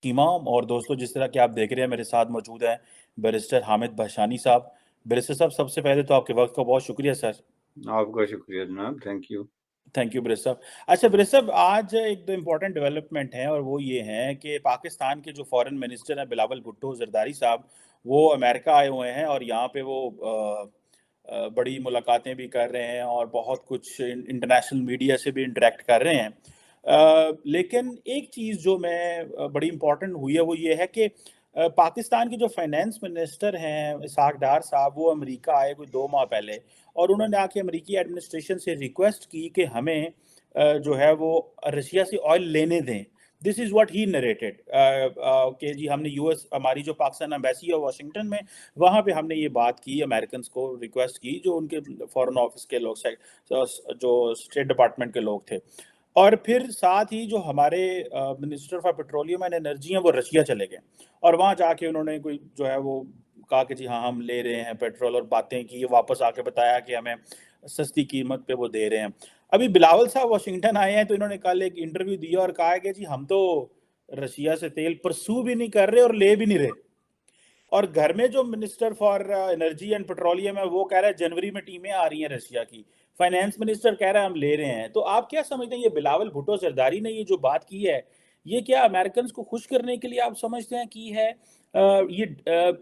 इमाम और दोस्तों, जिस तरह कि आप देख रहे हैं मेरे साथ मौजूद हैं बैरिस्टर हामिद भाषानी साहब। बैरिस्टर साहब, सबसे पहले तो आपके वक्त का बहुत शुक्रिया सर। आपका शुक्रिया जनाब, thank you. Thank you barrister साहब। अच्छा बैरिस्टर साहब, आज एक दो इम्पोर्टेंट डेवलपमेंट है और वो ये है कि पाकिस्तान के जो फॉरेन मिनिस्टर हैं बिलावल भुट्टो जरदारी साहब, वो अमेरिका आए हुए हैं और यहाँ पे वो बड़ी मुलाकातें भी कर रहे हैं और बहुत कुछ इंटरनेशनल मीडिया से भी इंटरेक्ट कर रहे हैं। लेकिन एक चीज़ जो बड़ी इम्पोर्टेंट हुई है वो ये है कि पाकिस्तान के जो फाइनेंस मिनिस्टर हैं इसहाक डार साहब, वो अमेरिका आए कोई 2 माह पहले और उन्होंने आके अमेरिकी एडमिनिस्ट्रेशन से रिक्वेस्ट की कि हमें जो है वो रशिया से ऑयल लेने दें। This is what he narrated कि जी हमने यूएस, हमारी जो पाकिस्तान एम्बेसी है वाशिंगटन में, वहाँ पे हमने ये बात की, अमेरिकन को रिक्वेस्ट की, जो उनके फॉरेन ऑफिस के लोग, जो स्टेट डिपार्टमेंट के लोग थे। और फिर साथ ही जो हमारे minister for petroleum and energy हैं वो रशिया चले गए और वहाँ जाके उन्होंने कोई जो है वो कहा कि जी हाँ हम ले रहे हैं पेट्रोल, और बातें की, वापस आके बताया कि हमें सस्ती कीमत पे वो दे रहे हैं। अभी बिलावल साहब वाशिंगटन आए हैं तो इन्होंने कल एक इंटरव्यू दिया और कहा है कि जी हम तो रशिया से तेल परसू भी नहीं कर रहे और ले भी नहीं रहे। और घर में जो minister for energy and petroleum है वो कह रहा है जनवरी में टीमें आ रही हैं रशिया की। फाइनेंस मिनिस्टर कह रहा है हम ले रहे हैं। तो आप क्या समझते हैं, ये बिलावल भुट्टो जरदारी ने ये जो बात की है, ये क्या अमेरिकन को खुश करने के लिए आप समझते हैं की है?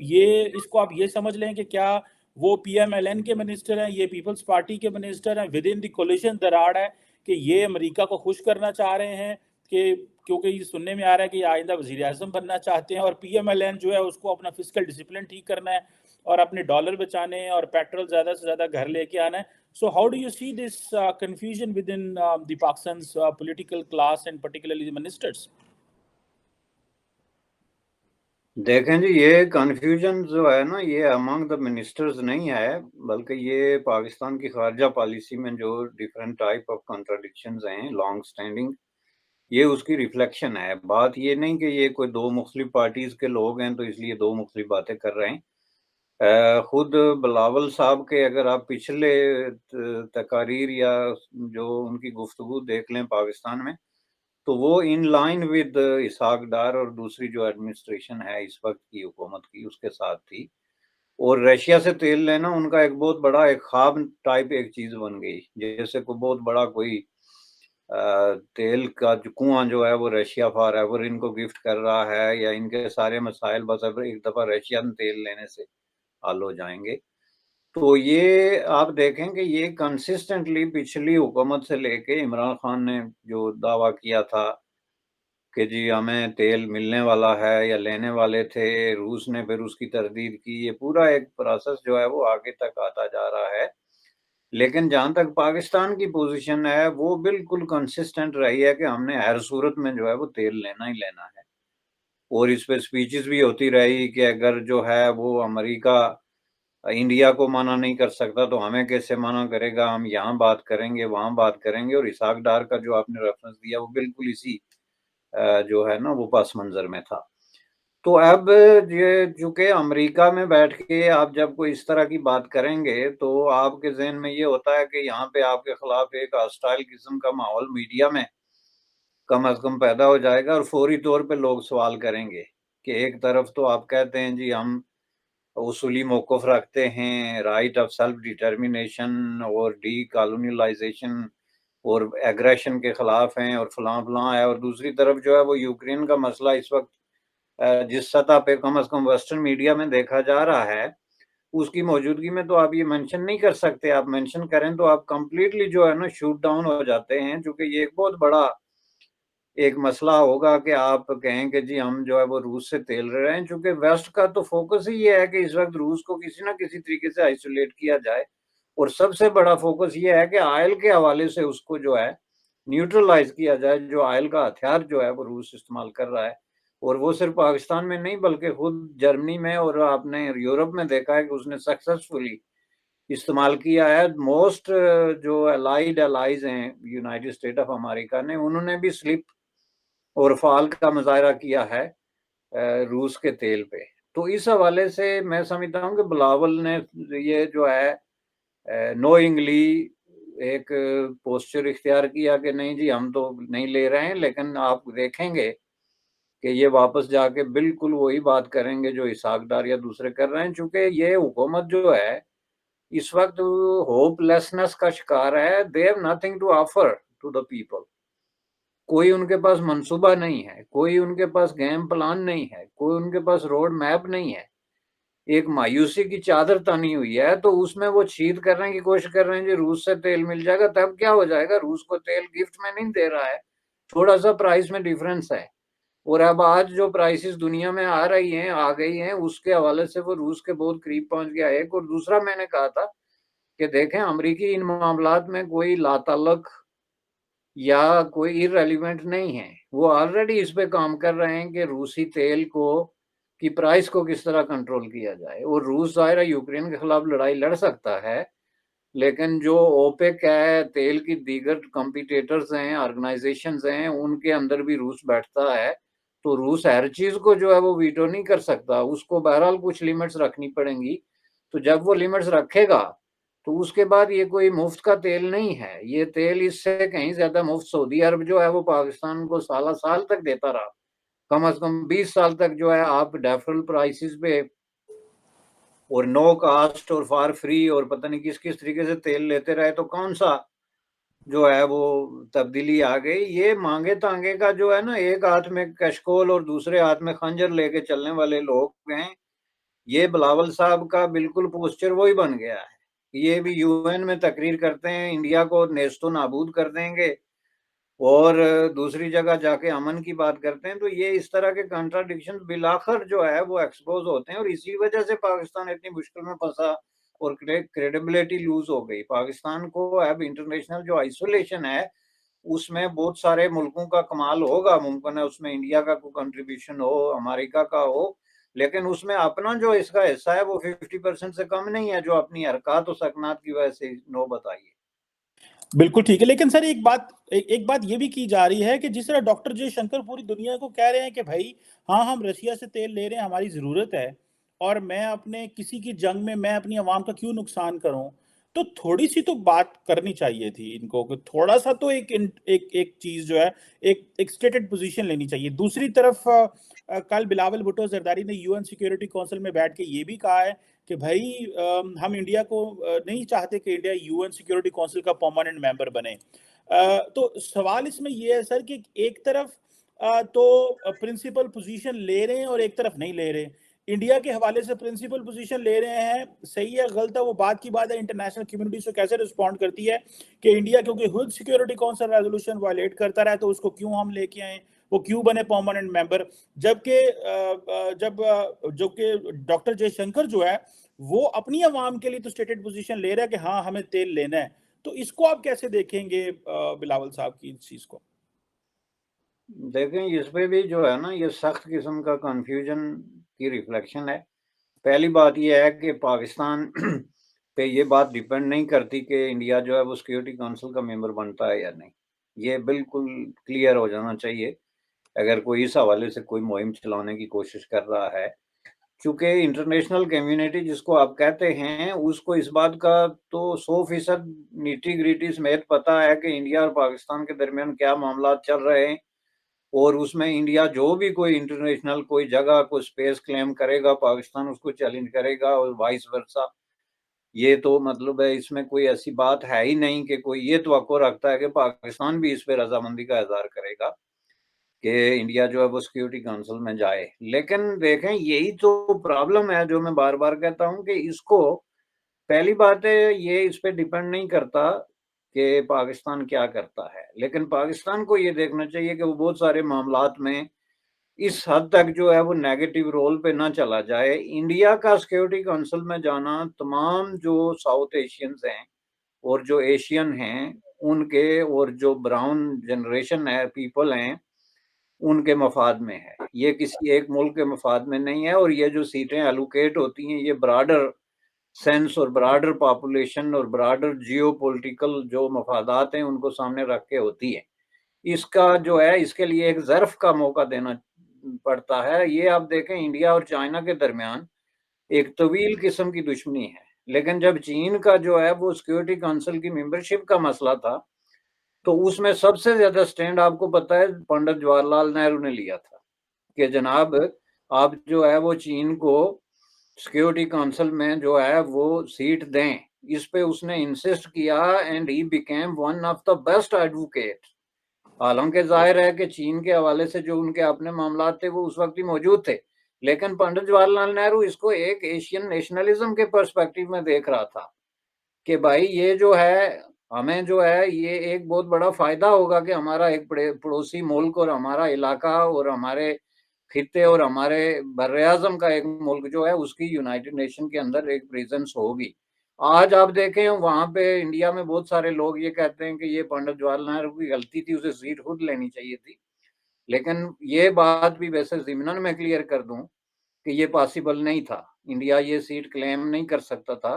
ये इसको आप ये समझ लें कि क्या वो पीएमएलएन के मिनिस्टर हैं, ये पीपल्स पार्टी के मिनिस्टर हैं, विद इन द कोलिशन दराड़ है कि ये अमेरिका को खुश करना चाह रहे हैं कि, क्योंकि ये सुनने में आ रहा है कि आइंदा वजीर आजम बनना चाहते हैं और पीएमएलएन जो है उसको अपना फिजिकल डिसिप्लिन ठीक करना है और अपने डॉलर बचाने हैं और पेट्रोल ज़्यादा से ज़्यादा घर लेके आना है। So how do you see this confusion within the Pakistan's political class and particularly the ministers? देखें जी, ये कन्फ्यूजन जो है ना, ये अमंग द मिनिस्टर्स नहीं है, बल्कि ये पाकिस्तान की खारजा पॉलिसी में जो डिफरेंट टाइप ऑफ कॉन्ट्राडिक्शंस हैं लॉन्ग स्टैंडिंग, ये उसकी रिफ्लेक्शन है। बात ये नहीं कि ये कोई दो मुख्तलिफ पार्टीज के लोग हैं तो इसलिए दो मुख्तलिफ बातें कर रहे हैं। खुद बिलावल साहब के अगर आप पिछले तकारीर या जो उनकी गुफ्तगू देख लें पाकिस्तान में, तो वो इन लाइन विद इसहाक डार और दूसरी जो एडमिनिस्ट्रेशन है इस वक्त की हुकूमत की, उसके साथ थी। और रशिया से तेल लेना उनका एक बहुत बड़ा एक ख्वाब टाइप एक चीज बन गई, जैसे कोई बहुत बड़ा कोई तेल का जो कुआं जो है वो रशिया फॉर एवर इनको गिफ्ट कर रहा है, या इनके सारे मसाइल बस अब एक दफा रशियन तेल लेने से हल हो जाएंगे। तो ये आप देखें कि ये कंसिस्टेंटली पिछली हुकूमत से लेके इमरान खान ने जो दावा किया था कि जी हमें तेल मिलने वाला है या लेने वाले थे, रूस ने फिर उसकी तरदीद की, ये पूरा एक प्रोसेस जो है वो आगे तक आता जा रहा है। लेकिन जहाँ तक पाकिस्तान की पोजीशन है, वो बिल्कुल कंसिस्टेंट रही है कि हमने हर सूरत में जो है वो तेल लेना ही लेना है। और इस पे स्पीचेस भी होती रही कि अगर जो है वो अमेरिका इंडिया को मना नहीं कर सकता तो हमें कैसे मना करेगा, हम यहाँ बात करेंगे, वहाँ बात करेंगे। और इसहाक डार का जो आपने रेफरेंस दिया वो बिल्कुल इसी जो है ना वो पस मंजर में था। तो अब ये चूंकि अमेरिका में बैठ के आप जब कोई इस तरह की बात करेंगे तो आपके ज़हन में ये होता है कि यहाँ पे आपके खिलाफ एक हॉस्टाइल किस्म का माहौल मीडिया में कम अज कम पैदा हो जाएगा और फौरी तौर पे लोग सवाल करेंगे कि एक तरफ तो आप कहते हैं जी हम उसूली मौक़िफ़ रखते हैं, राइट ऑफ सेल्फ डिटर्मिनेशन और डी कॉलोनियलाइजेशन और एग्रेशन के खिलाफ हैं और फलां-फलां है, और दूसरी तरफ जो है वो यूक्रेन का मसला इस वक्त जिस सतह पे कम से कम वेस्टर्न मीडिया में देखा जा रहा है, उसकी मौजूदगी में तो आप ये मेंशन नहीं कर सकते। आप मेंशन करें तो आप कंप्लीटली जो है ना शूट डाउन हो जाते हैं, क्योंकि ये एक बहुत बड़ा एक मसला होगा कि आप कहें कि जी हम जो है वो रूस से तेल ले रहे हैं, चूँकि वेस्ट का तो फ़ोकस ही ये है कि इस वक़्त रूस को किसी न किसी तरीके से आइसोलेट किया जाए। और सबसे बड़ा फ़ोकस ये है कि ऑयल के हवाले से उसको जो है न्यूट्रलाइज़ किया जाए, जो ऑयल का हथियार जो है वो रूस इस्तेमाल कर रहा है। और वो सिर्फ़ पाकिस्तान में नहीं बल्कि खुद जर्मनी में और आपने यूरोप में देखा है कि उसने सक्सेसफुली इस्तेमाल किया है। मोस्ट जो एलाइड एलाइज़ हैं यूनाइटेड स्टेट ऑफ अमेरिका ने, उन्होंने भी स्लिप और फ़ाल का मुज़ाहरा किया है रूस के तेल पे। तो इस हवाले से मैं समझता हूँ कि बिलावल ने ये जो है नोइंगली एक पोस्चर इख्तियार किया कि नहीं जी हम तो नहीं ले रहे हैं, लेकिन आप देखेंगे कि ये वापस जाके बिल्कुल वही बात करेंगे जो इसहाक डार या दूसरे कर रहे हैं, चूंकि ये हुकूमत जो है इस वक्त होपलेसनेस का शिकार है। They have nothing to offer to the people. कोई उनके पास मंसूबा नहीं है, कोई उनके पास गेम प्लान नहीं है, कोई उनके पास रोड मैप नहीं है। एक मायूसी की चादर तानी हुई है, तो उसमें वो छीद करने की कोशिश कर रहे हैं कि रूस से तेल मिल जाएगा। तब क्या हो जाएगा, रूस को तेल गिफ्ट में नहीं दे रहा है, थोड़ा सा प्राइस में डिफरेंस है। और अब आज जो प्राइसेस दुनिया में आ रही हैं, आ गई हैं, उसके हवाले से वो रूस के बहुत करीब पहुंच गया है। एक और दूसरा मैंने कहा था कि देखें, अमरीकी इन मामलात में कोई लाताल्लुक या कोई इररेलीवेंट नहीं है। वो ऑलरेडी इस पे काम कर रहे हैं कि रूसी तेल को की प्राइस को किस तरह कंट्रोल किया जाए। और रूस ज़ाहिर है यूक्रेन के खिलाफ लड़ाई लड़ सकता है, लेकिन जो ओपेक है, तेल की दीगर कॉम्पिटिटर्स हैं, ऑर्गेनाइजेशंस हैं, उनके अंदर भी रूस बैठता है। तो रूस हर चीज़ को जो है वो वीटो नहीं कर सकता, उसको बहरहाल कुछ लिमिट्स रखनी पड़ेंगी। तो जब वो लिमिट्स रखेगा तो उसके बाद ये कोई मुफ्त का तेल नहीं है। ये तेल इससे कहीं ज्यादा मुफ्त सऊदी अरब जो है वो पाकिस्तान को साल साल तक देता रहा। कम से कम 20 साल तक जो है आप डेफरल प्राइसेस पे और नो कास्ट और फॉर फ्री और पता नहीं किस किस तरीके से तेल लेते रहे, तो कौन सा जो है वो तब्दीली आ गई। ये मांगे तांगे का जो है ना, एक हाथ में कशकोल और दूसरे हाथ में खंजर लेके चलने वाले लोग हैं। ये बिलावल साहब का बिल्कुल पोस्चर वही बन गया है। ये भी यूएन में तकरीर करते हैं, इंडिया को नेस्तो नाबूद कर देंगे, और दूसरी जगह जाके अमन की बात करते हैं। तो ये इस तरह के कॉन्ट्राडिक्शन बिलाखिर जो है वो एक्सपोज होते हैं, और इसी वजह से पाकिस्तान इतनी मुश्किल में फंसा और क्रेडिबिलिटी लूज हो गई। पाकिस्तान को अब इंटरनेशनल जो आइसोलेशन है उसमें बहुत सारे मुल्कों का कमाल होगा, मुमकिन है उसमें इंडिया का कोई कंट्रीब्यूशन हो, अमेरिका का हो, लेकिन उसमें अपना जो इसका हिस्सा है वो 50% से कम नहीं है, जो अपनी हरकत और सकनात की वजह से नौबत आई है। बिल्कुल ठीक है, लेकिन सर एक बात ये भी की जा रही है कि जिस तरह डॉक्टर जयशंकर पूरी दुनिया को कह रहे हैं कि भाई हाँ, हम रशिया से तेल ले रहे हैं, हमारी ज़रूरत है, और मैं अपने किसी की जंग में मैं अपनी आवाम का क्यों नुकसान करूं। तो थोड़ी सी तो बात करनी चाहिए थी इनको कि थोड़ा सा तो एक चीज़ जो है, एक स्टेटेड पोजीशन लेनी चाहिए। दूसरी तरफ कल बिलावल भुट्टो जरदारी ने यूएन सिक्योरिटी काउंसिल में बैठ के ये भी कहा है कि भाई हम इंडिया को नहीं चाहते कि इंडिया यूएन सिक्योरिटी काउंसिल का परमानेंट मेंबर बने। तो सवाल इसमें ये है सर कि एक तरफ तो प्रिंसिपल पोजीशन ले रहे हैं और एक तरफ नहीं ले रहे। इंडिया के हवाले से प्रिंसिपल पोजीशन ले रहे हैं, सही है गलत है वो बात की बात है, इंटरनेशनल कम्युनिटी से कैसे रिस्पॉन्ड करती है कि इंडिया क्योंकि खुद सिक्योरिटी काउंसिल रेजोल्यूशन वायलेट करता रहा तो उसको क्यों हम लेके आए, वो क्यों बने परमानेंट मेंबर। जबकि जब जो कि डॉक्टर जयशंकर जो है वो अपनी आवाम के लिए तो स्टेटेड पोजीशन ले रहा है कि हाँ हमें तेल लेना है। तो इसको आप कैसे देखेंगे बिलावल साहब की इस चीज को? देखें, इस पे भी जो है ना, ये सख्त किस्म का कंफ्यूजन की रिफ्लेक्शन है। पहली बात ये है कि पाकिस्तान पे ये बात डिपेंड नहीं करती कि इंडिया जो है वो सिक्योरिटी काउंसिल का मेंबर बनता है या नहीं। ये बिल्कुल क्लियर हो जाना चाहिए अगर कोई इस हवाले से कोई मुहिम चलाने की कोशिश कर रहा है। चूंकि इंटरनेशनल कम्युनिटी जिसको आप कहते हैं, उसको इस बात का तो 100% नीटी ग्रिटी समेत पता है कि इंडिया और पाकिस्तान के दरमियान क्या मामला चल रहे हैं, और उसमें इंडिया जो भी कोई इंटरनेशनल कोई जगह कोई स्पेस क्लेम करेगा, पाकिस्तान उसको चैलेंज करेगा और वाइस वर्सा। ये तो मतलब है, इसमें कोई ऐसी बात है ही नहीं कि कोई ये तवक्को रखता है कि पाकिस्तान भी इस पे रजामंदी का इजहार करेगा कि इंडिया जो है वो सिक्योरिटी काउंसिल में जाए। लेकिन देखें, यही तो प्रॉब्लम है जो मैं बार बार कहता हूं कि इसको, पहली बात है ये इस पे डिपेंड नहीं करता कि पाकिस्तान क्या करता है, लेकिन पाकिस्तान को ये देखना चाहिए कि वो बहुत सारे मामलात में इस हद तक जो है वो नेगेटिव रोल पे ना चला जाए। इंडिया का सिक्योरिटी काउंसिल में जाना तमाम जो साउथ एशियंस हैं और जो एशियन हैं उनके, और जो ब्राउन जनरेशन है पीपल हैं, उनके मफाद में है। ये किसी एक मुल्क के मफाद में नहीं है। और ये जो सीटें एलोकेट होती हैं, ये ब्रॉडर सेंस और ब्रॉडर पॉपुलेशन और ब्रॉडर जियो पोलिटिकल जो मफादात हैं उनको सामने रख के होती है। इसका जो है, इसके लिए एक ज़र्फ का मौका देना पड़ता है। ये आप देखें, इंडिया और चाइना के दरमियान एक तवील किस्म की दुश्मनी है, लेकिन जब चीन का जो है वो सिक्योरिटी काउंसिल की मेंबरशिप का मसला था, तो उसमें सबसे ज्यादा स्टैंड आपको पता है पंडित जवाहरलाल नेहरू ने लिया था। कि जनाब आप जो है वो चीन को सिक्योरिटी काउंसिल में जो है वो सीट दें, इस पे उसने इंसिस्ट किया and he became one of the best advocate. हालांकि जाहिर है कि चीन के हवाले से जो उनके अपने मामला थे वो उस वक्त ही मौजूद थे, लेकिन पंडित जवाहरलाल नेहरू इसको एक एशियन नेशनलिज्म के पर्सपेक्टिव में देख रहा था कि भाई ये जो है हमें जो है ये एक बहुत बड़ा फायदा होगा कि हमारा एक पड़ोसी मुल्क और हमारा इलाका और हमारे खित्ते और हमारे बर्रे आजम का एक मुल्क जो है उसकी यूनाइटेड नेशन के अंदर एक प्रेजेंस होगी। आज आप देखें वहां पे इंडिया में बहुत सारे लोग ये कहते हैं कि ये पंडित जवाहरलाल नेहरू की गलती थी, उसे सीट खुद लेनी चाहिए थी, लेकिन ये बात भी वैसे ज़िमनन में क्लियर कर दूं कि ये पॉसिबल नहीं था। इंडिया ये सीट क्लेम नहीं कर सकता था।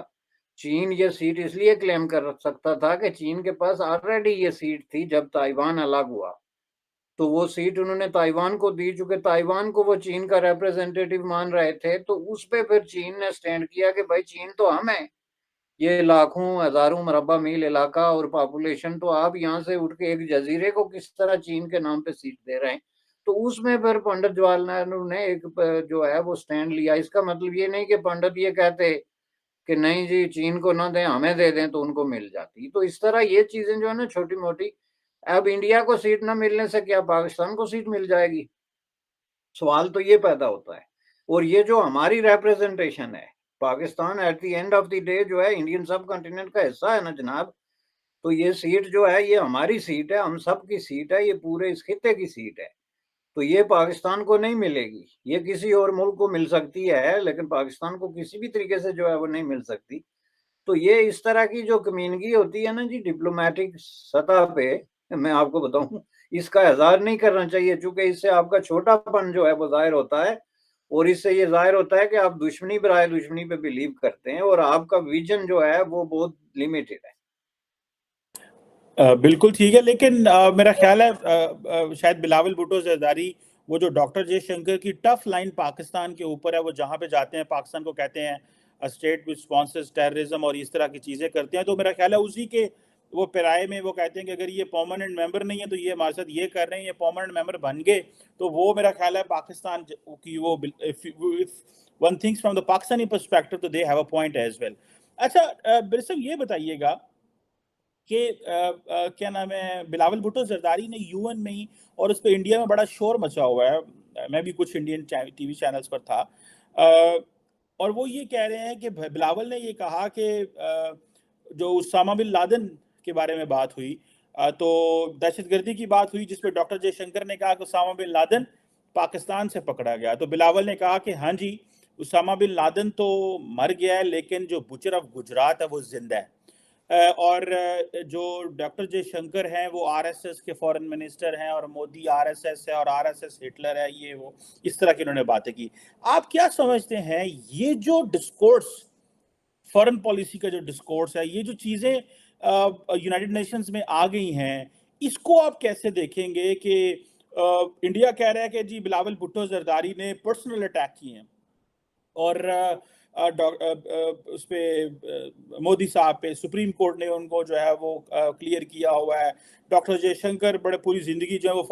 चीन ये सीट इसलिए क्लेम कर सकता था कि चीन के पास ऑलरेडी ये सीट थी जब ताइवान अलग हुआ, तो वो सीट उन्होंने ताइवान को दी, चूंकि ताइवान को वो चीन का रिप्रेजेंटेटिव मान रहे थे, तो उस पे फिर चीन ने स्टैंड किया कि भाई चीन तो हम है, ये लाखों हजारों मुरब्बा मील इलाका और पॉपुलेशन, तो आप यहाँ से उठ के एक जजीरे को किस तरह चीन के नाम पे सीट दे रहे हैं। तो उसमें फिर पंडित जवाहरलाल नेहरू ने एक जो है वो स्टैंड लिया। इसका मतलब ये नहीं कि पंडित ये कहते कि नहीं जी चीन को ना दें हमें दे दें तो उनको मिल जाती। तो इस तरह ये चीजें जो है ना छोटी मोटी, अब इंडिया को सीट ना मिलने से क्या पाकिस्तान को सीट मिल जाएगी, सवाल तो ये पैदा होता है। और ये जो हमारी रिप्रेजेंटेशन है, Pakistan at the end of the day जो है इंडियन सब कॉन्टिनेंट का हिस्सा है ना जनाब, तो ये सीट जो है ये हमारी सीट है, हम सब की सीट है, ये पूरे इस खित्ते की सीट है। तो ये पाकिस्तान को नहीं मिलेगी, ये किसी और मुल्क को मिल सकती है, लेकिन पाकिस्तान को किसी भी तरीके से जो है वो नहीं मिल सकती। तो ये इस तरह की जो कमीनगी होती है ना जी डिप्लोमेटिक सतह पे, मैं आपको बताऊं इसका इजहार नहीं करना चाहिए, चूंकि इससे आपका छोटापन जो है वो जाहिर होता है, और इससे ये जाहिर होता है कि आप दुश्मनी बराए दुश्मनी पे बिलीव करते हैं और आपका विजन जो है वो बहुत लिमिटेड है। बिल्कुल ठीक है, लेकिन मेरा ख्याल है शायद बिलावल भुट्टो जरदारी वो जो डॉक्टर जयशंकर की टफ लाइन पाकिस्तान के ऊपर है, वो जहाँ पे जाते हैं पाकिस्तान को कहते हैं स्टेट विच स्पॉन्सर्स टेररिज्म और इस तरह की चीज़ें करते हैं, तो मेरा ख्याल है उसी के वो पेराए में वो कहते हैं कि अगर ये परमानेंट मेंबर नहीं है तो ये हमारे साथ ये कर रहे हैं, ये परमानेंट मेंबर बन गए तो वो मेरा ख्याल है पाकिस्तान की वो one things from the Pakistani perspective तो they have a point as well. अच्छा बिरसम ये बताइएगा कि क्या नाम है बिलावल भुट्टो जरदारी ने यूएन में ही और उस पर इंडिया में बड़ा शोर मचा हुआ है, मैं भी कुछ इंडियन टीवी चैनल्स पर था, और वो ये कह रहे हैं कि बिलावल ने ये कहा कि जो उसामा बिन लादेन के बारे में बात हुई, तो दहशतगर्दी की बात हुई जिसपे डॉक्टर जयशंकर ने कहा कि उसामा बिन लादेन पाकिस्तान से पकड़ा गया, तो बिलावल ने कहा कि हाँ जी उसामा बिन लादेन तो मर गया है लेकिन जो बुचर ऑफ गुजरात है वो जिंदा है। और जो डॉक्टर जयशंकर हैं वो आरएसएस के फॉरेन मिनिस्टर हैं और मोदी आरएसएस है और आरएसएस हिटलर है, ये वो इस तरह की उन्होंने बातें की। आप क्या समझते हैं ये जो डिस्कोर्स फॉरेन पॉलिसी का जो डिस्कोर्स है, ये जो चीजें यूनाइटेड नेशंस में आ गई हैं, इसको आप कैसे देखेंगे कि इंडिया कह रहा है कि जी बिलावल भुट्टो जरदारी ने पर्सनल अटैक किए हैं और उस पे मोदी साहब पे सुप्रीम कोर्ट ने उनको जो है वो क्लियर किया हुआ है। डॉक्टर जयशंकर बड़े पूरी जिंदगी जो है वो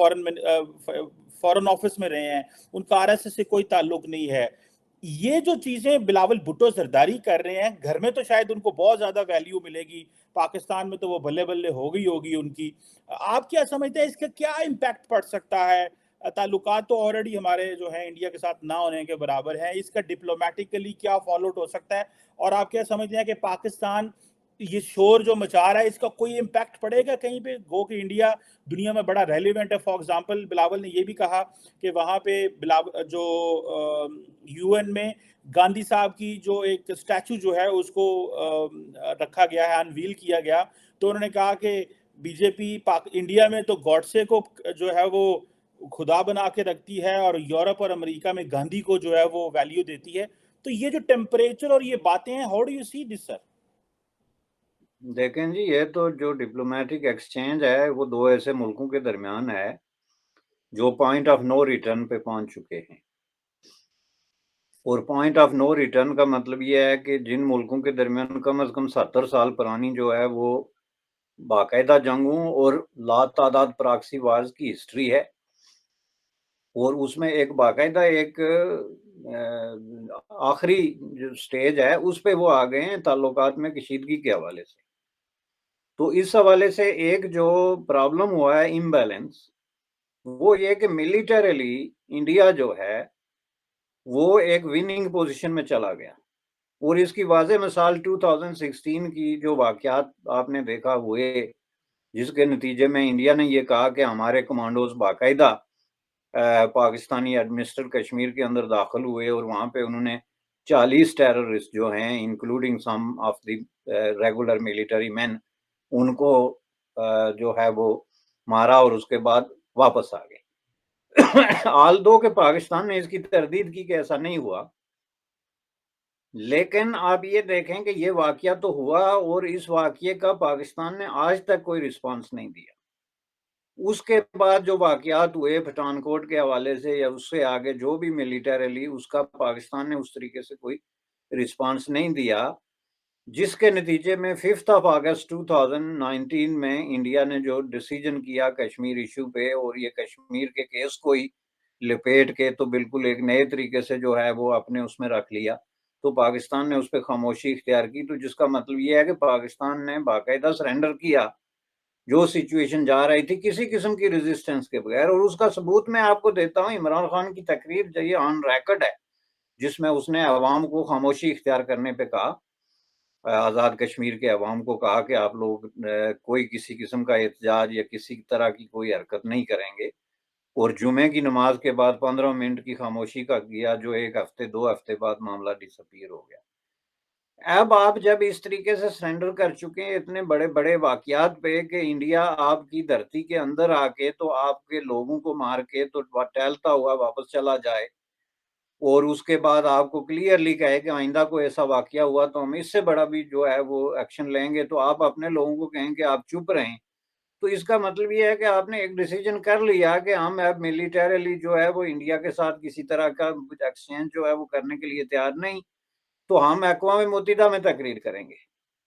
फॉरेन ऑफिस में रहे हैं, उनका आरएसएस से कोई ताल्लुक नहीं है। ये जो चीजें बिलावल भुट्टो जरदारी कर रहे हैं, घर में तो शायद उनको बहुत ज्यादा वैल्यू मिलेगी, पाकिस्तान में तो वो बल्ले बल्ले हो गई होगी उनकी। आप क्या समझते हैं इसका क्या इम्पैक्ट पड़ सकता है? ताल्लुकात तो ऑलरेडी हमारे जो है इंडिया के साथ ना होने के बराबर है, इसका डिप्लोमेटिकली क्या फॉलोट हो सकता है? और आप क्या समझते हैं कि पाकिस्तान ये शोर जो मचा रहा है इसका कोई इम्पैक्ट पड़ेगा कहीं पे? गो कि इंडिया दुनिया में बड़ा रेलिवेंट है, फॉर एग्जांपल बिलावल ने ये भी कहा कि वहां पे बिलावल जो यूएन में गांधी साहब की जो एक स्टैचू जो है उसको रखा गया है, अनवील किया गया, तो उन्होंने कहा कि बीजेपी इंडिया में तो गॉडसे को जो है वो खुदा बना के रखती है और यूरोप और अमेरिका में गांधी को जो है वो वैल्यू देती है। तो ये जो टेम्परेचर और ये बातें हैं, how do you see this sir? देखें जी ये तो जो डिप्लोमेटिक एक्सचेंज है वो दो ऐसे मुल्कों के दरमियान है जो पॉइंट ऑफ नो रिटर्न पे पहुंच चुके हैं। और पॉइंट ऑफ नो रिटर्न का मतलब ये है कि जिन मुल्कों के दरमियान कम से कम 70 साल पुरानी जो है वो बाकायदा जंगों और लातादाद प्रॉक्सी वार्स की हिस्ट्री है, और उसमें एक बाकायदा एक आखिरी जो स्टेज है उस पे वो आ गए हैं ताल्लुकात में कशीदगी के हवाले से। तो इस हवाले से एक जो प्रॉब्लम हुआ है इम्बैलेंस, वो ये कि मिलिटरीली इंडिया जो है वो एक विनिंग पोजीशन में चला गया। और इसकी वाज़ेह मिसाल 2016 की जो वाक़यात आपने देखा हुए, जिसके नतीजे में इंडिया ने ये कहा कि हमारे कमांडोज़ बाकायदा पाकिस्तानी एडमिनिस्ट्रेटेड कश्मीर के अंदर दाखिल हुए और वहाँ पे उन्होंने 40 टेररिस्ट जो हैं including some of the regular military man, उनको जो है वो मारा और उसके बाद वापस आ गए। ऑल दो कि पाकिस्तान ने इसकी तरदीद की कि ऐसा नहीं हुआ, लेकिन आप ये देखें कि ये वाक़या तो हुआ और इस वाक़ये का पाकिस्तान ने आज तक कोई रिस्पॉन्स नहीं दिया। उसके बाद जो वाक़यात हुए पठानकोट के हवाले से या उससे आगे जो भी मिलिटरीली, उसका पाकिस्तान ने उस तरीके से कोई रिस्पॉन्स नहीं दिया, जिसके नतीजे में 5th ऑफ अगस्त 2019 में इंडिया ने जो डिसीजन किया कश्मीर इश्यू पे, और ये कश्मीर के केस को ही लपेट के तो बिल्कुल एक नए तरीके से जो है वो अपने उसमें रख लिया। तो पाकिस्तान ने उस पे खामोशी इख्तियार की, तो जिसका मतलब ये है कि पाकिस्तान ने बाकायदा सरेंडर किया जो सिचुएशन जा रही थी किसी किस्म की रेजिस्टेंस के बगैर। और उसका सबूत मैं आपको देता हूँ, इमरान खान की तकरीर जो ये ऑन रिकॉर्ड है, जिसमें उसने अवाम को खामोशी इख्तियार करने पे कहा, आज़ाद कश्मीर के अवाम को कहा कि आप लोग कोई किसी किस्म का एहतजाज या किसी तरह की कोई हरकत नहीं करेंगे, और जुमे की नमाज के बाद 15 मिनट की खामोशी का किया, जो 1 हफ्ते 2 हफ्ते बाद मामला डिसअपीयर हो गया। अब आप जब इस तरीके से सरेंडर कर चुके हैं इतने बड़े-बड़े वाक़यात पे कि इंडिया आपकी धरती के अंदर आके तो आपके लोगों को मार के तो टहलता हुआ वापस चला जाए, और उसके बाद आपको क्लियरली कहे कि आइंदा कोई ऐसा वाक़या हुआ तो हम इससे बड़ा भी जो है वो एक्शन लेंगे, तो आप अपने लोगों को कहें कि आप चुप रहें। तो इसका मतलब ये है कि आपने एक डिसीजन कर लिया कि हम अब मिलिटरीली जो है वो इंडिया के साथ किसी तरह का कुछ एक्सचेंज जो है वो करने के लिए तैयार नहीं, तो हम अक़वाम मुत्तहिदा में तकरीर करेंगे।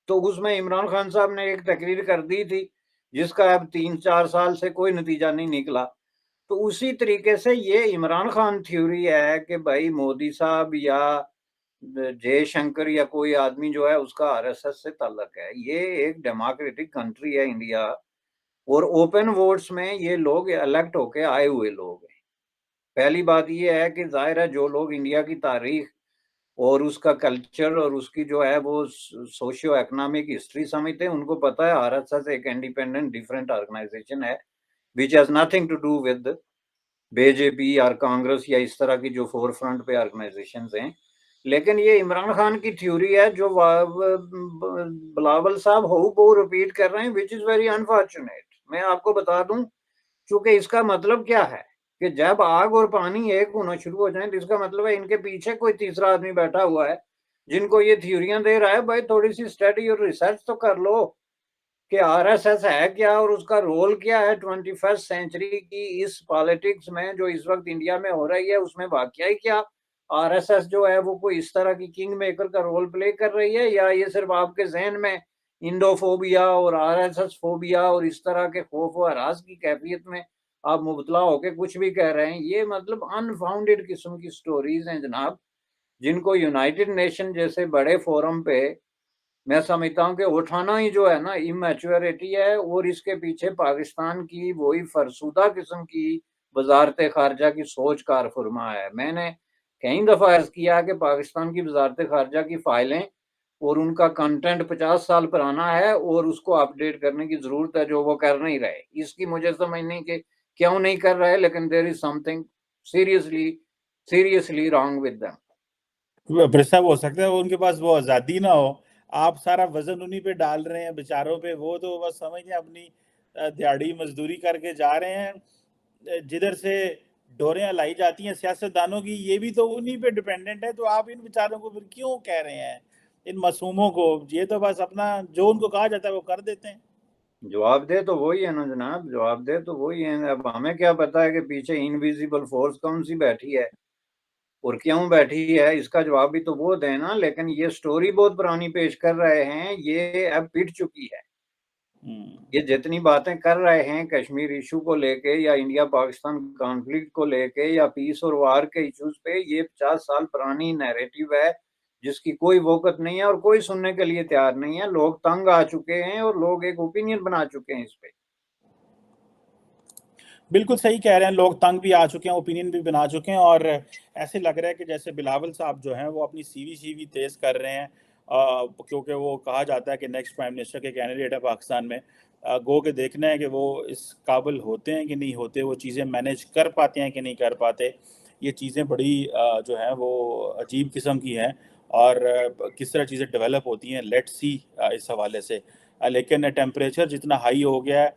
तो उसमें इमरान खान साहब ने एक तकरीर कर दी थी, जिसका अब 3-4 साल से कोई नतीजा नहीं निकला। तो उसी तरीके से ये इमरान खान थ्योरी है कि भाई मोदी साहब या जयशंकर या कोई आदमी जो है उसका आरएसएस से ताल्लुक है। ये एक डेमोक्रेटिक कंट्री है इंडिया, और ओपन वोट्स में ये लोग इलेक्ट होके आए हुए लोग हैं। पहली बात ये है कि ज़ाहिर है जो लोग इंडिया की तारीख और उसका कल्चर और उसकी जो है वो सोशियो इकोनॉमिक हिस्ट्री समझते हैं, उनको पता है आरएसएस एक इंडिपेंडेंट डिफरेंट ऑर्गेनाइजेशन है, which has nothing to do with BJP और कांग्रेस या इस तरह की जो फोर फ्रंट पे ऑर्गेनाइजेशंस हैं। लेकिन ये इमरान खान की थ्योरी है जो बिलावल साहब हूबहू रिपीट कर रहे हैं, व्हिच इज़ वेरी अनफॉर्चुनेट। मैं आपको बता दूं, चूंकि इसका मतलब क्या है कि जब आग और पानी एक होना शुरू हो जाए तो इसका मतलब है इनके पीछे कोई तीसरा आदमी बैठा हुआ है जिनको ये थ्योरियां दे रहा है। भाई थोड़ी सी स्टडी और रिसर्च तो कर लो कि आरएसएस है क्या और उसका रोल क्या है 21st सेंचुरी की इस पॉलिटिक्स में जो इस वक्त इंडिया में हो रही है, उसमें वाकया ही क्या आरएसएस जो है वो कोई इस तरह की किंग मेकर का रोल प्ले कर रही है, या ये सिर्फ आपके जहन में इंडोफोबिया और आरएसएस फोबिया और इस तरह के खौफ और हरास की कैफियत में आप मुबतला होकर कुछ भी कह रहे हैं। ये मतलब अनफाउंडेड किस्म की स्टोरीज हैं जनाब, जिनको यूनाइटेड नेशन जैसे बड़े फोरम पे मैं समझता हूँ कि उठाना ही जो है ना इमेच्योरिटी है, और इसके पीछे पाकिस्तान की वही फरसुदा किस्म की वजारत खारजा की सोच कार फरमा है। मैंने कई दफ़ा अर्ज किया कि पाकिस्तान की वजारत खारजा की फाइलें और उनका कंटेंट 50 साल पुराना है और उसको अपडेट करने की जरूरत है, जो वो कर नहीं रहे। इसकी मुझे समझ नहीं कि क्यों नहीं कर रहे, लेकिन there is something seriously seriously wrong with them. साहब हो सकता है वो उनके पास वो आज़ादी ना हो, आप सारा वज़न उन्हीं पे डाल रहे हैं बेचारों पे, वो तो बस समझिए अपनी दिहाड़ी मज़दूरी करके जा रहे हैं। जिधर से डोरियाँ लाई जाती हैं सियासतदानों की, ये भी तो उन्हीं पे डिपेंडेंट है, तो आप इन बेचारों को फिर क्यों कह रहे हैं, इन मासूमों को? ये तो बस अपना जो उनको कहा जाता है वो कर देते हैं। जवाब दे तो वही है ना जनाब, जवाब दे तो वही है। अब हमें क्या पता है कि पीछे इनविजिबल फोर्स कौन सी बैठी है और क्यों बैठी है, इसका जवाब भी तो वो देना। लेकिन ये स्टोरी बहुत पुरानी पेश कर रहे हैं, ये अब पिट चुकी है। ये जितनी बातें कर रहे हैं कश्मीर इशू को लेके या इंडिया पाकिस्तान कॉन्फ्लिक्ट को लेके या पीस और वार के इश्यूज पे, ये 50 साल पुरानी नैरेटिव है जिसकी कोई वोकत नहीं है और कोई सुनने के लिए तैयार नहीं है। लोग तंग आ चुके हैं और लोग एक ओपिनियन बना चुके हैं इस पे। बिल्कुल सही कह रहे हैं, लोग तंग भी आ चुके हैं, ओपिनियन भी बना चुके हैं, और ऐसे लग रहा है कि जैसे बिलावल साहब जो हैं वो अपनी सीवी तेज कर रहे हैं, क्योंकि वो कहा जाता है कि नेक्स्ट प्राइम मिनिस्टर के कैंडिडेट है पाकिस्तान में। गो के देखना है कि वो इस काबिल होते हैं कि नहीं होते, वो चीज़ें मैनेज कर पाते हैं कि नहीं कर पाते। ये चीज़ें बड़ी जो हैं वो अजीब किस्म की हैं, और किस तरह चीज़ें डेवलप होती हैं, लेट्स सी इस हवाले से। लेकिन टेम्परेचर जितना हाई हो गया है,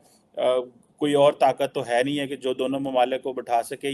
कोई और ताकत तो है नहीं है कि जो दोनों ममालिक को बिठा सके।